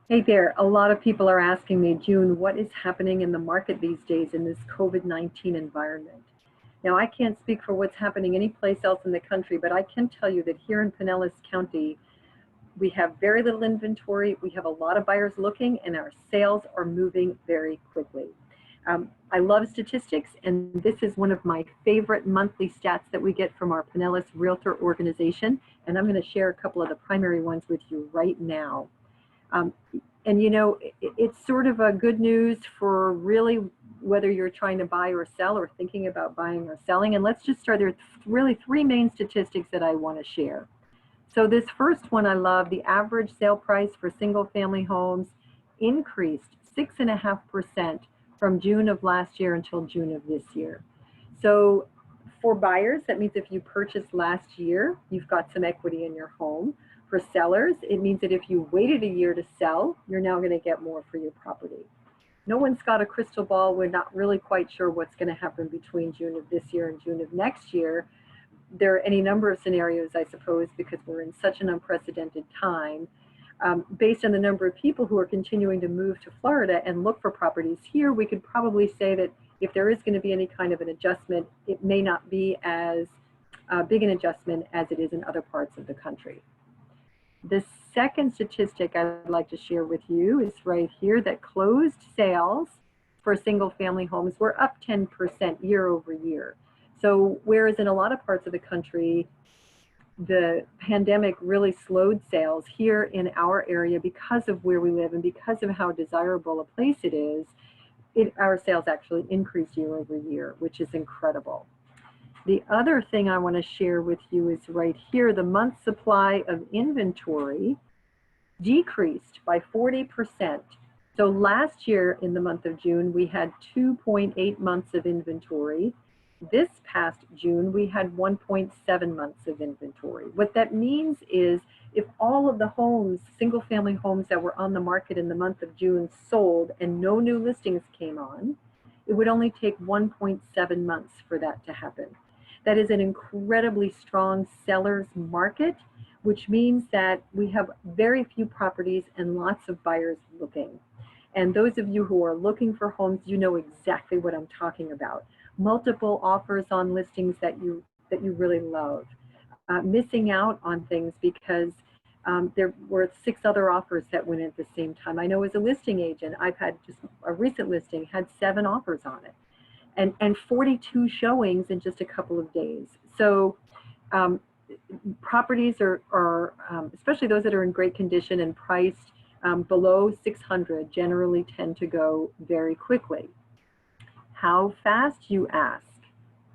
Hey there, a lot of people are asking me, June, what is happening in the market these days in this COVID-19 environment? Now, I can't speak for what's happening anyplace else in the country, but I can tell you that here in Pinellas County, we have very little inventory, we have a lot of buyers looking, and our sales are moving very quickly. I love statistics, and this is one of my favorite monthly stats that we get from our Pinellas Realtor organization, and I'm going to share a couple of the primary ones with you right now. Um, and you know, it's sort of a good news for really whether you're trying to buy or sell or thinking about buying or selling. And let's just start there. Really three main statistics that I want to share. So this first one I love, the average sale price for single family homes increased 6.5% from June of last year until June of this year. So for buyers, that means if you purchased last year, you've got some equity in your home. For sellers, it means that if you waited a year to sell, you're now going to get more for your property. No one's got a crystal ball. We're not really quite sure what's going to happen between June of this year and June of next year. There are any number of scenarios, I suppose, because we're in such an unprecedented time. Based on the number of people who are continuing to move to Florida and look for properties here, we could probably say that if there is going to be any kind of an adjustment, it may not be as big an adjustment as it is in other parts of the country. The second statistic I'd like to share with you is right here, that closed sales for single family homes were up 10% year over year. So whereas in a lot of parts of the country, the pandemic really slowed sales, here in our area, because of where we live and because of how desirable a place it is, our sales actually increased year over year, which is incredible. The other thing I want to share with you is right here, the month supply of inventory decreased by 40%. So last year in the month of June, we had 2.8 months of inventory. This past June, we had 1.7 months of inventory. What that means is if all of the homes, single family homes that were on the market in the month of June sold and no new listings came on, it would only take 1.7 months for that to happen. That is an incredibly strong seller's market, which means that we have very few properties and lots of buyers looking. And those of you who are looking for homes, you know exactly what I'm talking about. Multiple offers on listings that you really love. Missing out on things because there were 6 other offers that went at the same time. I know as a listing agent, I've had just a recent listing, had 7 offers on it. And 42 showings in just a couple of days. So properties are especially those that are in great condition and priced below 600, generally tend to go very quickly. How fast, you ask?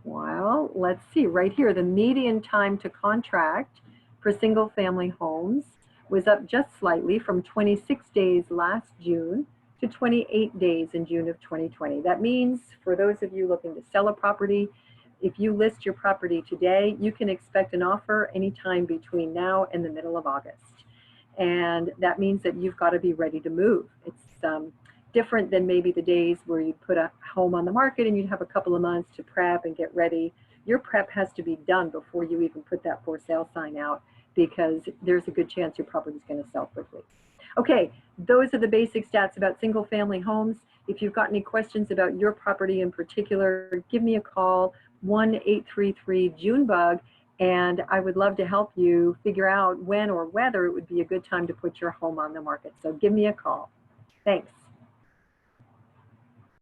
Well, let's see right here. The median time to contract for single family homes was up just slightly from 26 days last June to 28 days in June of 2020. That means for those of you looking to sell a property, if you list your property today, you can expect an offer anytime between now and the middle of August. And that means that you've got to be ready to move. It's different than maybe the days where you'd put a home on the market and you'd have a couple of months to prep and get ready. Your prep has to be done before you even put that for sale sign out, because there's a good chance your property is going to sell quickly. Okay, those are the basic stats about single family homes. If you've got any questions about your property in particular, give me a call, 1-833-JUNEBUG, and I would love to help you figure out when or whether it would be a good time to put your home on the market. So give me a call. Thanks.